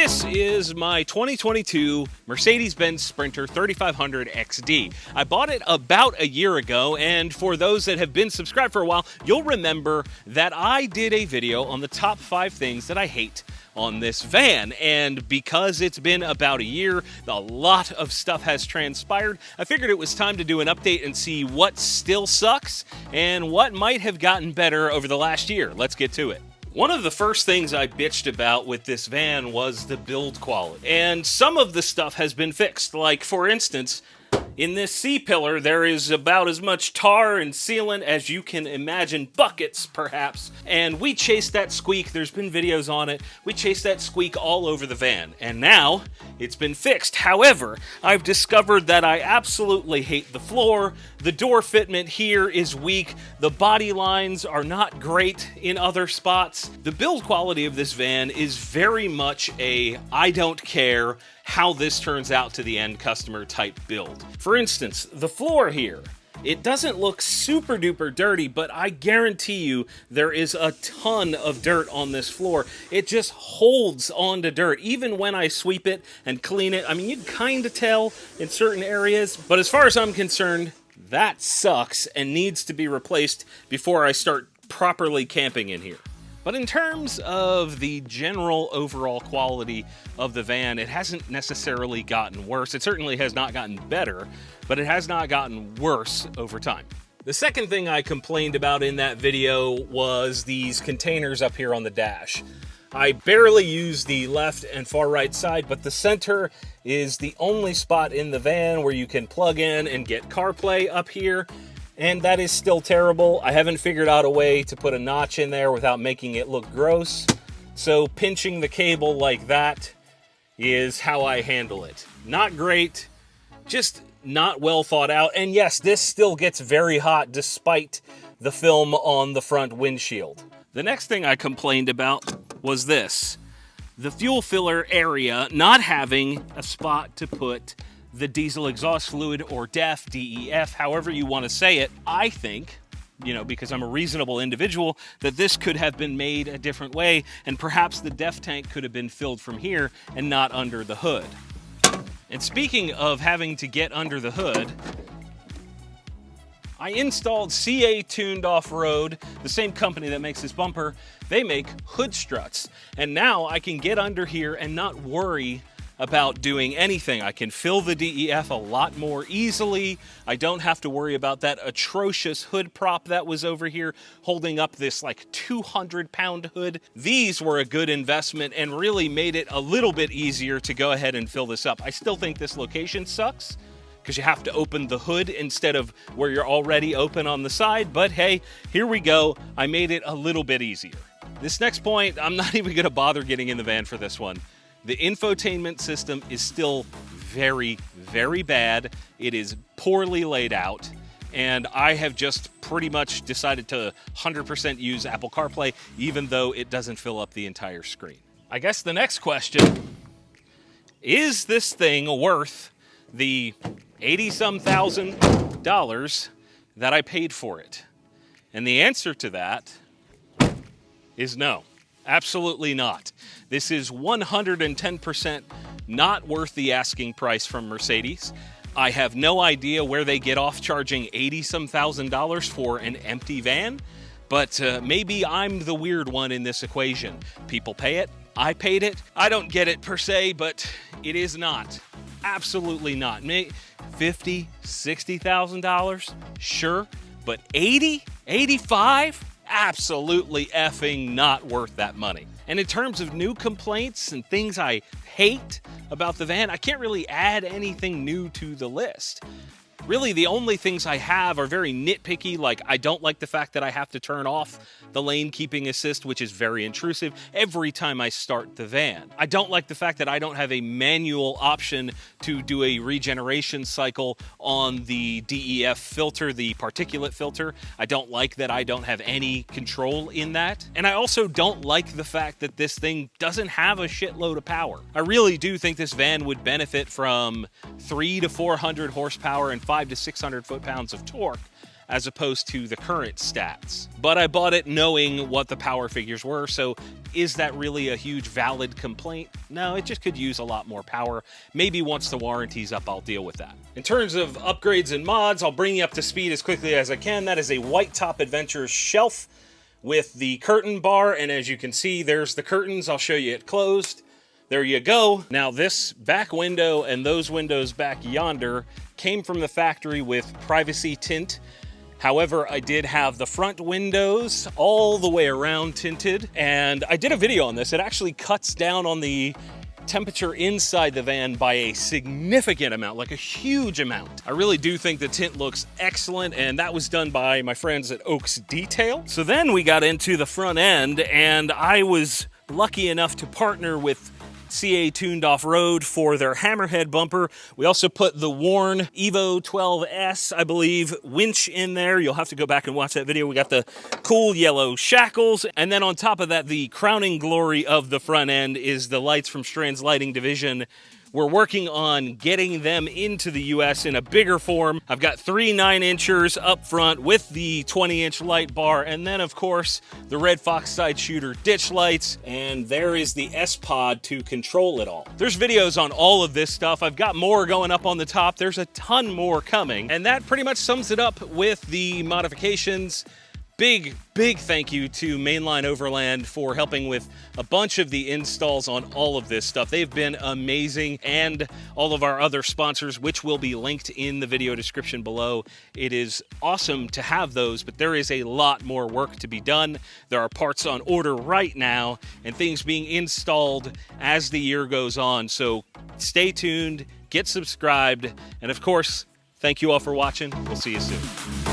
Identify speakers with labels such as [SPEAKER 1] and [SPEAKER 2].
[SPEAKER 1] This is my 2022 Mercedes-Benz Sprinter 3500 XD. I bought it about a year ago, and for those that have been subscribed for a while, you'll remember that I did a video on the top 5 things that I hate on this van. And because it's been about a year, a lot of stuff has transpired. I figured it was time to do an update and see what still sucks and what might have gotten better over the last year. Let's get to it. One of the first things I bitched about with this van was the build quality. And some of the stuff has been fixed. Like, for instance, in this C-pillar, there is about as much tar and sealant as you can imagine, buckets perhaps. And we chased that squeak, there's been videos on it, we chased that squeak all over the van. And now, it's been fixed. However, I've discovered that I absolutely hate the floor, the door fitment here is weak, the body lines are not great in other spots. The build quality of this van is very much a I don't care how this turns out to the end customer type build. For instance, the floor here, it doesn't look super duper dirty, but I guarantee you there is a ton of dirt on this floor. It just holds onto dirt. Even when I sweep it and clean it, I mean, you can kind of tell in certain areas, but as far as I'm concerned, that sucks and needs to be replaced before I start properly camping in here. But in terms of the general overall quality of the van, it hasn't necessarily gotten worse. It certainly has not gotten better, but it has not gotten worse over time. The second thing I complained about in that video was these containers up here on the dash. I barely use the left and far right side, but the center is the only spot in the van where you can plug in and get CarPlay up here. And that is still terrible. I haven't figured out a way to put a notch in there without making it look gross. So pinching the cable like that is how I handle it. Not great, just not well thought out. And yes, this still gets very hot despite the film on the front windshield. The next thing I complained about was this. The fuel filler area not having a spot to put the diesel exhaust fluid, or DEF, DEF, however you want to say it. I think, because I'm a reasonable individual, that this could have been made a different way, and perhaps the DEF tank could have been filled from here and not under the hood. And speaking of having to get under the hood, I installed CA Tuned Off-Road, the same company that makes this bumper. They make hood struts, and now I can get under here and not worry about doing anything. I can fill the DEF a lot more easily. I don't have to worry about that atrocious hood prop that was over here holding up this like 200-pound hood. These were a good investment and really made it a little bit easier to go ahead and fill this up. I still think this location sucks because you have to open the hood instead of where you're already open on the side, but hey, here we go. I made it a little bit easier. This next point, I'm not even gonna bother getting in the van for this one. The infotainment system is still very, very bad. It is poorly laid out, and I have just pretty much decided to 100% use Apple CarPlay, even though it doesn't fill up the entire screen. I guess the next question, is this thing worth the $80-some thousand that I paid for it? And the answer to that is no. Absolutely not. This is 110% not worth the asking price from Mercedes. I have no idea where they get off charging $80-some thousand for an empty van, but maybe I'm the weird one in this equation. People pay it, I paid it. I don't get it per se, but it is not. Absolutely not. $50,000, $60,000? Sure, but 80, 85? Absolutely effing not worth that money. And in terms of new complaints and things I hate about the van, I can't really add anything new to the list. Really, the only things I have are very nitpicky, like I don't like the fact that I have to turn off the lane keeping assist, which is very intrusive, every time I start the van. I don't like the fact that I don't have a manual option to do a regeneration cycle on the DEF filter, the particulate filter. I don't like that I don't have any control in that. And I also don't like the fact that this thing doesn't have a shitload of power. I really do think this van would benefit from 300 to 400 horsepower and 500 to 600 foot-pounds of torque. as opposed to the current stats. But I bought it knowing what the power figures were, so is that really a huge valid complaint? No, it just could use a lot more power. Maybe once the warranty's up, I'll deal with that. In terms of upgrades and mods, I'll bring you up to speed as quickly as I can. That is a White Top Adventures shelf with the curtain bar, and as you can see, there's the curtains. I'll show you it closed. There you go. Now this back window and those windows back yonder came from the factory with privacy tint. However, I did have the front windows all the way around tinted, and I did a video on this. It actually cuts down on the temperature inside the van by a significant amount, like a huge amount. I really do think the tint looks excellent, and that was done by my friends at Oaks Detail. So then we got into the front end, and I was lucky enough to partner with CA Tuned Off-Road for their Hammerhead bumper. We also put the worn Evo 12S, I believe, winch in there. You'll have to go back and watch that video. We got the cool yellow shackles. And then on top of that, the crowning glory of the front end is the lights from Strand's Lighting Division. We're working on getting them into the US in a bigger form. I've got 3 9-inchers up front with the 20-inch light bar, and then of course the Red Fox side shooter ditch lights, and there is the S-Pod to control it all. There's videos on all of this stuff. I've got more going up on the top. There's a ton more coming, and that pretty much sums it up with the modifications. Big thank you to Mainline Overland for helping with a bunch of the installs on all of this stuff. They've been amazing, and all of our other sponsors, which will be linked in the video description below. It is awesome to have those, but there is a lot more work to be done. There are parts on order right now and things being installed as the year goes on. So stay tuned, get subscribed, and of course, thank you all for watching. We'll see you soon.